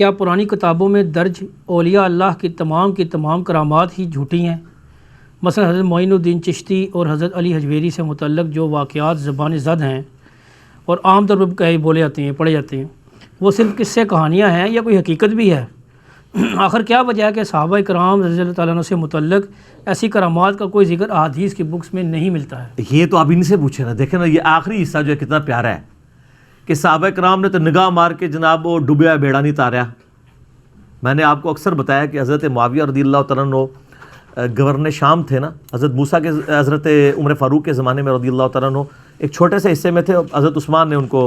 کیا پرانی کتابوں میں درج اولیاء اللہ کی تمام کرامات ہی جھوٹی ہیں؟ مثلا حضرت معین الدین چشتی اور حضرت علی حجویری سے متعلق جو واقعات زبان زد ہیں اور عام طور پر کہیں بولے جاتے ہیں پڑھے جاتے ہیں، وہ صرف قصے کہانیاں ہیں یا کوئی حقیقت بھی ہے؟ آخر کیا وجہ ہے کہ صحابہ کرام رضی اللہ تعالیٰ عنہ سے متعلق ایسی کرامات کا کوئی ذکر احادیث کی بکس میں نہیں ملتا ہے؟ یہ تو اب ان سے پوچھے نا، دیکھیں نا یہ آخری حصہ جو ہے کتنا پیارا ہے کہ صحابہ کرام نے تو نگاہ مار کے جناب وہ ڈوبیا بیڑا نہیں تاریا۔ میں نے آپ کو اکثر بتایا کہ حضرت معاویہ رضی اللہ تعالیٰ عنہ گورنر شام تھے نا، حضرت موسیٰ کے حضرت عمر فاروق کے زمانے میں رضی اللہ تعالیٰ عنہ ایک چھوٹے سے حصے میں تھے، حضرت عثمان نے ان کو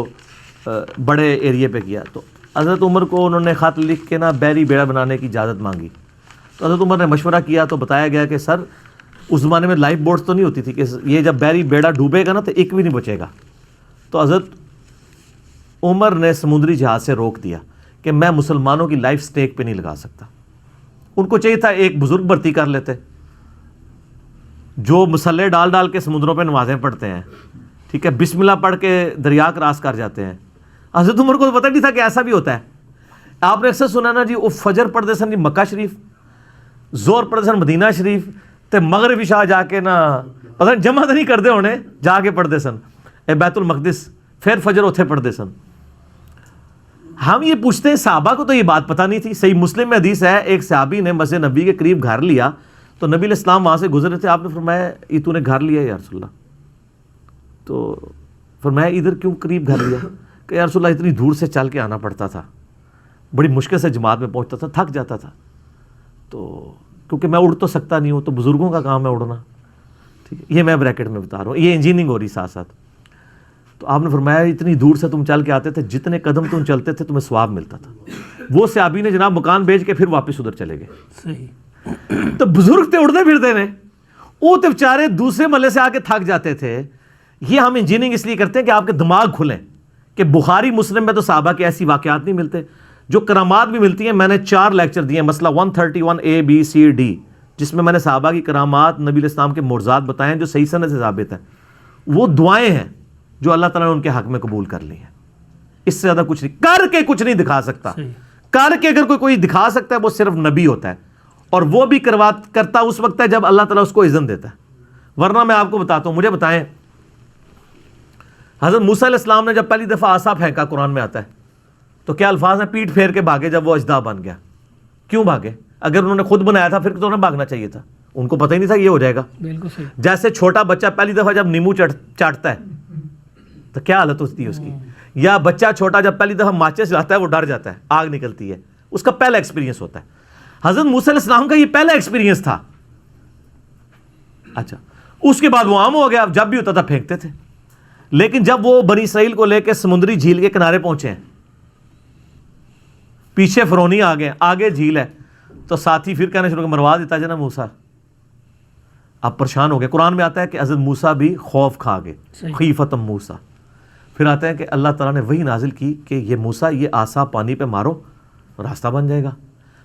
بڑے ایریے پہ کیا، تو حضرت عمر کو انہوں نے خط لکھ کے نا بیری بیڑا بنانے کی اجازت مانگی۔ تو حضرت عمر نے مشورہ کیا تو بتایا گیا کہ سر اس زمانے میں لائف بوٹس تو نہیں ہوتی تھی کہ یہ جب بیری بیڑا ڈوبے گا نا تو ایک بھی نہیں بچے گا۔ تو حضرت عمر نے سمندری جہاز سے روک دیا کہ میں مسلمانوں کی لائف سٹیک پہ نہیں لگا سکتا۔ ان کو چاہیے تھا ایک بزرگ بھرتی کر لیتے جو مسلح ڈال ڈال کے سمندروں پہ نمازیں پڑھتے ہیں، ٹھیک ہے، بسم اللہ پڑھ کے دریا کراس کر جاتے ہیں۔ حضرت عمر کو تو پتہ نہیں تھا کہ ایسا بھی ہوتا ہے۔ آپ نے اکثر سنا نا جی وہ فجر پڑھتے سن جی مکہ شریف، زور پڑھتے سن مدینہ شریف، تے مغرب عشاء جا کے نا پتہ نہیں جمع تو نہیں کرتے ہونے، جا کے پڑھتے سن بیت المقدس، پھر فجر اتھے پڑھتے سن۔ ہم یہ پوچھتے ہیں صحابہ کو تو یہ بات پتہ نہیں تھی۔ صحیح مسلم میں حدیث ہے، ایک صحابی نے مسجد نبی کے قریب گھر لیا تو نبی علیہ السلام وہاں سے گزرے تھے، آپ نے فرمایا یہ تو نے گھر لیا یا رسول اللہ؟ تو فرمایا ادھر کیوں قریب گھر لیا؟ کہ یا رسول اللہ اتنی دور سے چل کے آنا پڑتا تھا، بڑی مشکل سے جماعت میں پہنچتا تھا، تھک جاتا تھا، تو کیونکہ میں اڑ تو سکتا نہیں ہوں، تو بزرگوں کا کام ہے اڑنا، ٹھیک ہے، یہ میں بریکٹ میں بتا رہا ہوں، یہ انجینئرنگ ہو رہی ساتھ ساتھ۔ تو آپ نے فرمایا اتنی دور سے تم چل کے آتے تھے، جتنے قدم تم چلتے تھے تمہیں ثواب ملتا تھا۔ وہ صحابی نے جناب مکان بیچ کے پھر واپس ادھر چلے گئے۔ صحیح۔ تو بزرگ تھے اڑتے پھرتے نے، وہ تو بیچارے دوسرے محلے سے آ کے تھک جاتے تھے۔ یہ ہم انجینئرنگ اس لیے کرتے ہیں کہ آپ کے دماغ کھلیں کہ بخاری مسلم میں تو صحابہ کے ایسی واقعات نہیں ملتے، جو کرامات بھی ملتی ہیں۔ میں نے 4 لیکچر دیے ہیں، مسئلہ 131 A B C D، جس میں نے صحابہ کی کرامات، نبی علیہ السلام کے معجزات بتائے ہیں جو صحیح سند سے ثابت ہیں۔ وہ دعائیں ہیں جو اللہ تعالیٰ نے ان کے حق میں قبول کر لی ہیں، اس سے زیادہ کچھ نہیں، کر کے کچھ نہیں دکھا سکتا۔ کر کے اگر کوئی دکھا سکتا ہے وہ صرف نبی ہوتا ہے، اور وہ بھی کرتا اس وقت ہے جب اللہ تعالیٰ اس کو اذن دیتا ہے، ورنہ میں آپ کو بتاتا ہوں۔ مجھے بتائیں حضرت موسیٰ علیہ السلام نے جب پہلی دفعہ عصا پھینکا، قرآن میں آتا ہے، تو کیا الفاظ ہیں؟ پیٹ پھیر کے بھاگے جب وہ اژدہا بن گیا۔ کیوں بھاگے؟ اگر انہوں نے خود بنایا تھا پھر تو انہیں بھاگنا چاہیے تھا، ان کو پتہ ہی نہیں تھا یہ ہو جائے گا۔ بالکل صحیح۔ جیسے چھوٹا بچہ پہلی دفعہ جب نیمبو چاٹتا ہے تو کیا حالت ہوتی ہے اس کی، یا بچہ چھوٹا جب پہلی دفعہ ماچس جاتا ہے وہ ڈر جاتا ہے، آگ نکلتی ہے، اس کا پہلا ایکسپیرینس ہوتا ہے۔ حضرت موسیٰ علیہ السلام کا یہ پہلا ایکسپیرینس تھا۔ اچھا، اس کے بعد وہ عام ہو گیا، جب بھی ہوتا تھا پھینکتے تھے۔ لیکن جب وہ بنی اسرائیل کو لے کے سمندری جھیل کے کنارے پہنچے ہیں، پیچھے فرعونی آ گئے، آگے جھیل ہے، تو ساتھی پھر کہنے شروع کہ مروا دیتا جنا موسیٰ۔ اب پریشان ہو گئے۔ قرآن میں آتا ہے کہ حضرت موسیٰ بھی خوف کھا گئے، خیفتم موسیٰ۔ پھر آتا ہے کہ اللہ تعالیٰ نے وحی نازل کی کہ یہ موسیٰ یہ عصا پانی پہ مارو، راستہ بن جائے گا۔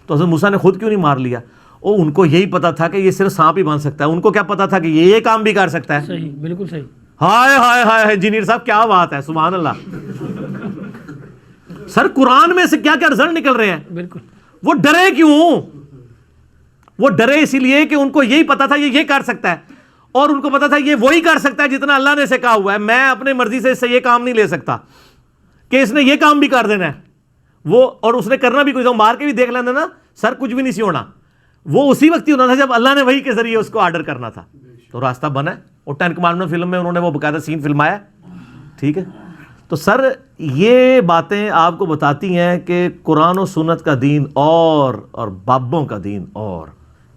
تو حضرت موسیٰ نے خود کیوں نہیں مار لیا؟ ان کو یہی پتا تھا کہ یہ صرف سانپ ہی بن سکتا ہے، ان کو کیا پتا تھا کہ یہ کام بھی کر سکتا ہے؟ صحیح، بالکل صحیح۔ ہائے ہائے ہائے انجینئر صاحب کیا بات ہے، سبحان اللہ۔ سر قرآن میں سے کیا کیا رزلٹ نکل رہے ہیں۔ بالکل۔ وہ ڈرے کیوں؟ وہ ڈرے اسی لیے کہ ان کو یہی پتا تھا یہ کر سکتا ہے، اور ان کو پتا تھا یہ وہی کر سکتا ہے جتنا اللہ نے اسے کہا ہوا ہے۔ میں اپنے مرضی سے اس سے یہ کام نہیں لے سکتا کہ اس نے یہ کام بھی کر دینا ہے، وہ اور اس نے کرنا بھی کوئی مار کے بھی دیکھ لینا نا، سر کچھ بھی نہیں سی ہونا۔ وہ اسی وقت ہی ہونا تھا جب اللہ نے وہی کے ذریعے اس کو آرڈر کرنا تھا، تو راستہ بنا ہے۔ اور 10 کمانڈمنٹ فلم میں انہوں نے وہ باقاعدہ سین فلمایا، ٹھیک ہے۔ تو سر یہ باتیں آپ کو بتاتی ہیں کہ قرآن و سنت کا دین اور بابوں کا دین اور،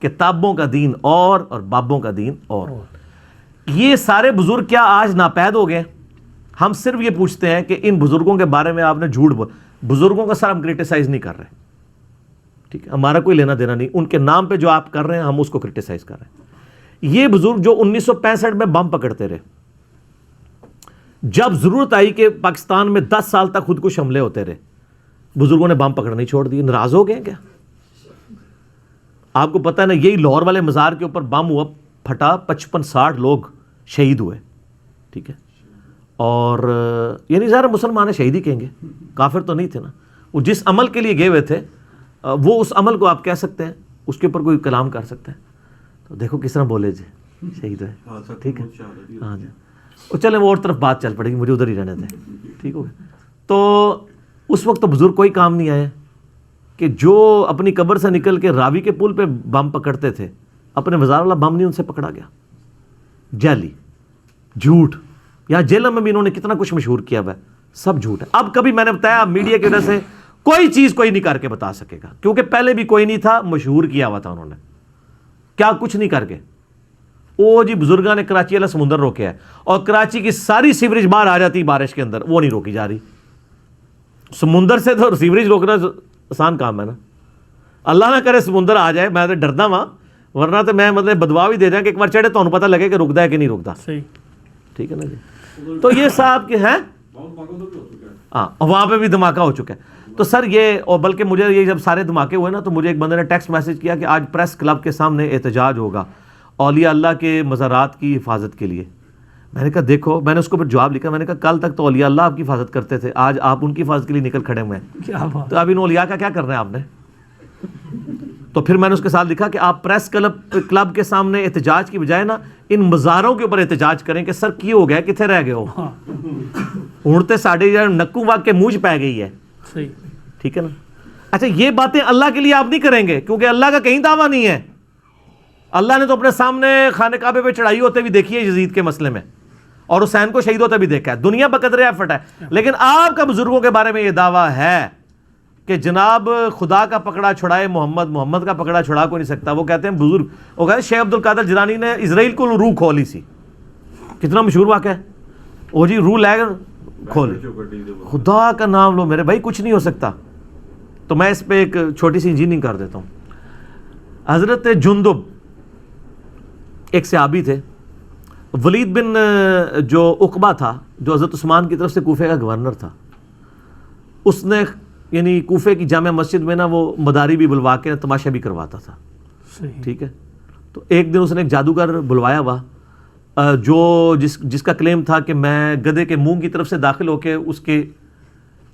کتابوں کا دین اور بابوں کا دین اور۔ یہ سارے بزرگ کیا آج ناپید ہو گئے؟ ہم صرف یہ پوچھتے ہیں کہ ان بزرگوں کے بارے میں آپ نے جھوٹ بول، بزرگوں کا سر ہم کرٹیسائز نہیں کر رہے، ٹھیک ہے، ہمارا کوئی لینا دینا نہیں، ان کے نام پہ جو آپ کر رہے ہیں ہم اس کو کرٹیسائز کر رہے ہیں۔ یہ بزرگ جو 1965 میں بم پکڑتے رہے، جب ضرورت آئی کہ پاکستان میں 10 سال تک خود کش حملے ہوتے رہے، بزرگوں نے بم پکڑنا نہیں چھوڑ دیے۔ ناراض ہو گئے کیا؟ آپ کو پتہ ہے نا، یہی لاہور والے مزار کے اوپر بم ہوا، پھٹا، 55-60 لوگ شہید ہوئے، ٹھیک ہے۔ اور یعنی ظاہر مسلمان شہید ہی کہیں گے، کافر تو نہیں تھے نا۔ وہ جس عمل کے لیے گئے ہوئے تھے وہ اس عمل کو آپ کہہ سکتے ہیں اس کے اوپر کوئی کلام کر سکتے ہیں؟ تو دیکھو کس طرح بولے جی شہید ہے. ٹھیک ہے ہاں جی اور چلیں وہ اور طرف بات چل پڑے گی, مجھے ادھر ہی رہنے دیں. ٹھیک ہو گیا. تو اس وقت تو بزرگ کوئی کام نہیں آئے کہ جو اپنی قبر سے نکل کے راوی کے پل پہ بم پکڑتے تھے, اپنے مزار والا بم نہیں ان سے پکڑا گیا. جعلی جھوٹ, یہاں جیلوں میں بھی انہوں نے کتنا کچھ مشہور کیا ہوا ہے, سب جھوٹ ہے. اب کبھی میں نے بتایا میڈیا کی وجہ سے کوئی چیز کوئی نہیں کر کے بتا سکے گا, کیونکہ پہلے بھی کوئی نہیں تھا, مشہور کیا ہوا تھا انہوں نے, کیا کچھ نہیں کر کے. وہ جی بزرگاں نے کراچی والا سمندر روکیا ہے, اور کراچی کی ساری سیوریج باہر آ جاتی بارش کے اندر, وہ نہیں روکی جا رہی. سمندر سے تو سیوریج روکنا آسان کام ہے نا. اللہ نہ کرے سمندر آ جائے, میں تو ڈردا وہاں, ورنہ تو میں مطلب بدوا بھی دے دیں کہ ایک بار چڑھے تو انہوں پتہ لگے کہ رکتا ہے کہ نہیں رکتا. صحیح ٹھیک ہے نا جی. تو یہ صاحب کے ہیں ہاں, وہاں پہ بھی دھماکہ ہو چکا ہے. تو سر یہ, اور بلکہ مجھے یہ جب سارے دھماکے ہوئے نا تو مجھے ایک بندے نے ٹیکسٹ میسج کیا کہ آج پریس کلب کے سامنے احتجاج ہوگا اولیاء اللہ کے مزارات کی حفاظت کے لیے. میں نے کہا دیکھو, میں نے اس کو پھر جواب لکھا, میں نے کہا کل تک تو اولیاء اللہ آپ کی حفاظت کرتے تھے, آج آپ ان کی حفاظت کے لیے نکل کھڑے ہوئے ہیں, کیا بات. تو اب ان اولیاء کا کیا کرنا ہے آپ نے؟ تو پھر میں نے اس کے ساتھ لکھا کہ آپ پریس کلب کے سامنے احتجاج کی بجائے نا ان مزاروں کے اوپر احتجاج کریں کہ سر کی ہو گیا, کتنے رہ گئے ہو, اڑتے ساڑھے نکو واگ کے منہ پہ گئی ہے. صحیح ٹھیک ہے نا. اچھا یہ باتیں اللہ کے لیے آپ نہیں کریں گے, کیونکہ اللہ کا کہیں دعویٰ نہیں ہے. اللہ نے تو اپنے سامنے خانہ کعبے پہ چڑھائی ہوتے بھی دیکھی ہے یزید کے مسئلے میں, اور حسین کو شہید ہوتے بھی دیکھا ہے. دنیا بقدر ایفٹ ہے, لیکن آپ کا بزرگوں کے بارے میں یہ دعویٰ ہے کہ جناب خدا کا پکڑا چھڑائے محمد, محمد کا پکڑا چھڑا کوئی نہیں سکتا. وہ کہتے ہیں بزرگ, وہ کہتے ہیں شیخ عبد القادر جیلانی نے اسرائیل کو روح کھولی سی, کتنا مشہور واقعہ ہے. وہ جی روح لے کر کھولی, خدا کا نام لو میرے بھائی, کچھ نہیں ہو سکتا. تو میں اس پہ ایک چھوٹی سی انجینئرنگ کر دیتا ہوں. حضرت جندب ایک صحابی تھے, ولید بن جو عقبہ تھا جو حضرت عثمان کی طرف سے کوفے کا گورنر تھا, اس نے یعنی کوفے کی جامع مسجد میں نا وہ مداری بھی بلوا کے تماشا بھی کرواتا تھا. ٹھیک ہے. تو ایک دن اس نے ایک جادوگر بلوایا ہوا جو جس کا کلیم تھا کہ میں گدھے کے منہ کی طرف سے داخل ہو کے اس کے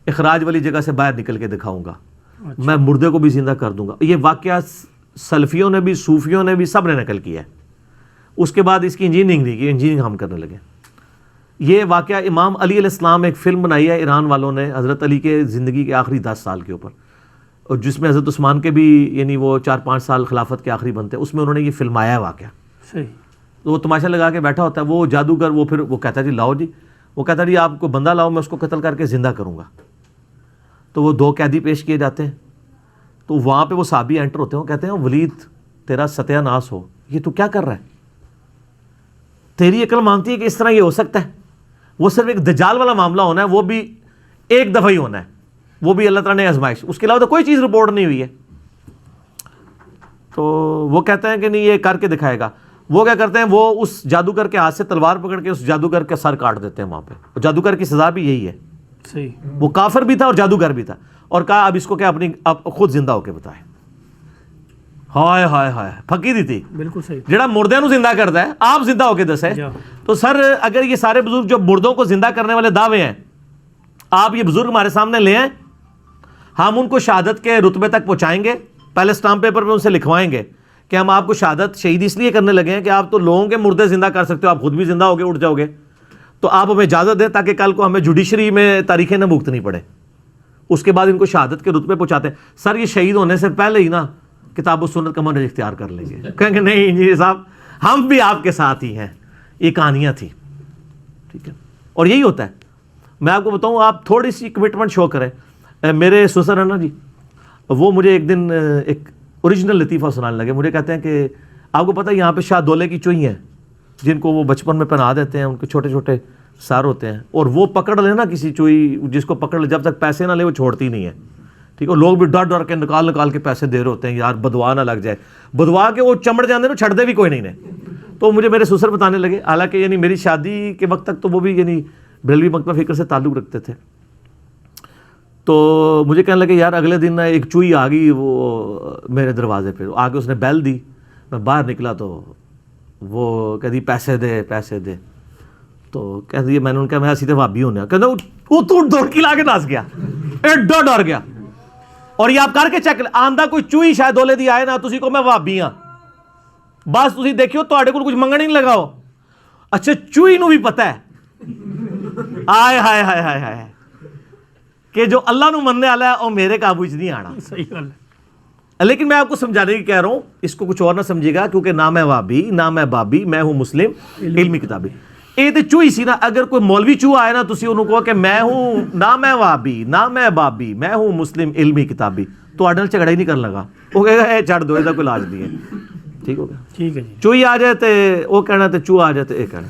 اخراج والی جگہ سے باہر نکل کے دکھاؤں گا, میں مردے کو بھی زندہ کر دوں گا. یہ واقعہ سلفیوں نے بھی, صوفیوں نے بھی, سب نے نقل کیا ہے. اس کے بعد اس کی انجینئرنگ نہیں کی, انجینئرنگ ہم کرنے لگے. یہ واقعہ امام علی علیہ السلام ایک فلم بنائی ہے ایران والوں نے حضرت علی کے زندگی کے آخری 10 سال کے اوپر, اور جس میں حضرت عثمان کے بھی یعنی وہ 4-5 سال خلافت کے آخری بنتے ہیں, اس میں انہوں نے یہ فلمایا ہے واقعہ. صحیح. تو وہ تماشا لگا کے بیٹھا ہوتا ہے وہ جادوگر, وہ پھر وہ کہتا ہے جی لاؤ جی, وہ کہتا ہے جی آپ کو بندہ لاؤ, میں اس کو قتل کر کے زندہ کروں گا. تو وہ 2 قیدی پیش کیے جاتے ہیں, تو وہاں پہ وہ صحابی انٹر ہوتے ہیں, وہ کہتے ہیں ولید تیرا ستیہ ناس ہو, یہ تو کیا کر رہا ہے, تیری عقل مانتی ہے کہ اس طرح یہ ہو سکتا ہے؟ وہ صرف ایک دجال والا معاملہ ہونا ہے, وہ بھی ایک دفعہ ہی ہونا ہے, وہ بھی اللہ تعالیٰ نے آزمائش, اس کے علاوہ تو کوئی چیز رپورٹ نہیں ہوئی ہے. تو وہ کہتے ہیں کہ نہیں یہ کر کے دکھائے گا. وہ کیا کرتے ہیں, وہ اس جادوگر کے ہاتھ سے تلوار پکڑ کے اس جادوگر کا سر کاٹ دیتے ہیں وہاں پہ. جادوگر کی سزا بھی یہی ہے. صحیح. وہ کافر بھی تھا اور جادوگر بھی تھا, اور کہا اب اس کو کیا اپنی اب خود زندہ ہو کے بتائے. ہائے ہائے ہائے, پھکی دی تھی. بالکل صحیح. جڑا مردے نو زندہ کرتا ہے آپ زندہ ہو کے دسے. تو سر اگر یہ سارے بزرگ جو مردوں کو زندہ کرنے والے دعوے ہیں, آپ یہ بزرگ ہمارے سامنے لے آئیں, ہم ان کو شہادت کے رتبے تک پہنچائیں گے. پہلے اسٹامپ پیپر پہ ان سے لکھوائیں گے کہ ہم آپ کو شہادت شہید اس لیے کرنے لگے ہیں کہ آپ تو لوگوں کے مردے زندہ کر سکتے ہو, آپ خود بھی زندہ ہو کے اٹھ جاؤ گے, تو آپ ہمیں اجازت دیں تاکہ کل کو ہمیں جوڈیشری میں تاریخیں نہ بھگتنی پڑے. اس کے بعد ان کو شہادت کے رتبے پہنچاتے ہیں. سر یہ شہید ہونے سے پہلے ہی نا کتاب و سنت کا منہج اختیار کر لیں گے, کہیں گے نہیں انجینئر صاحب ہم بھی آپ کے ساتھ ہی ہیں, یہ کہانیاں تھیں. ٹھیک ہے. اور یہی ہوتا ہے. میں آپ کو بتاؤں, آپ تھوڑی سی کمٹمنٹ شو کریں. میرے سسر ہیں نا جی, وہ مجھے ایک دن ایک اوریجنل لطیفہ سنانے لگے. مجھے کہتے ہیں کہ آپ کو پتہ ہے یہاں پہ شاہ دولے کی چوئی ہیں جن کو وہ بچپن میں پہنا دیتے ہیں, ان کے چھوٹے چھوٹے سار ہوتے ہیں, اور وہ پکڑ لے نا کسی چوئی, جس کو پکڑ لے جب تک پیسے نہ لے وہ چھوڑتی نہیں ہے. ٹھیک ہے. لوگ بھی ڈر ڈر کے نکال کے پیسے دے رہے ہوتے ہیں, یار بدوا نہ لگ جائے, بدوا کے وہ چمڑ جاندے نا, چھڑ دے بھی کوئی نہیں نے. تو مجھے میرے سسر بتانے لگے, حالانکہ یعنی میری شادی کے وقت تک تو وہ بھی یعنی بریلوی مکتبہ فکر سے تعلق رکھتے تھے. تو مجھے کہنے لگے یار اگلے دن ایک چوئی آ گئی وہ میرے دروازے پہ, آ کے اس نے بیل دی, میں باہر نکلا تو وہ کہتی پیسے دے پیسے دے. تو کہہ دیے, میں نے ان کا میں سیدھے بھابی ہونے, کہتے وہ تو دوڑ کی لا کے ناس گیا, ایڈا ڈر گیا. اور یہ آپ کر کے چیک آندہ کوئی چوئی شاید دولے دی آئے نا تسی کو میں وہابی ہاں بس تسی دیکھیو تواڈے کول کچھ منگن ہی نہیں لگاؤ اچھا چوئی نو بھی پتہ ہے آئے ہائے ہائے ہائے ہائے کہ جو اللہ نو مننے والا ہے او میرے قابو وچ نہیں آنا. صحیح گل ہے. لیکن میں آپ کو سمجھانے کی کہہ رہا ہوں اس کو کچھ اور نہ سمجھے گا کیونکہ نہ میں وہابی نہ میں بابی میں ہوں مسلم علمی کتابی. یہ تو چوئی سی نا اگر کوئی مولوی چو آئے نا تسی انہوں کہو کہ میں ہوں نہ میں وہابی نہ میں بابی میں ہوں مسلم علمی کتابی تو آڈر جھگڑا ہی نہیں کرنے لگا وہ کہے گا اے چھڑ دو یہ کوئی علاج نہیں ہے. ٹھیک ہو گیا. ٹھیک ہے جی. چوئی آ جائے تو وہ کہنا تو چو آ جائے تو یہ کہنا.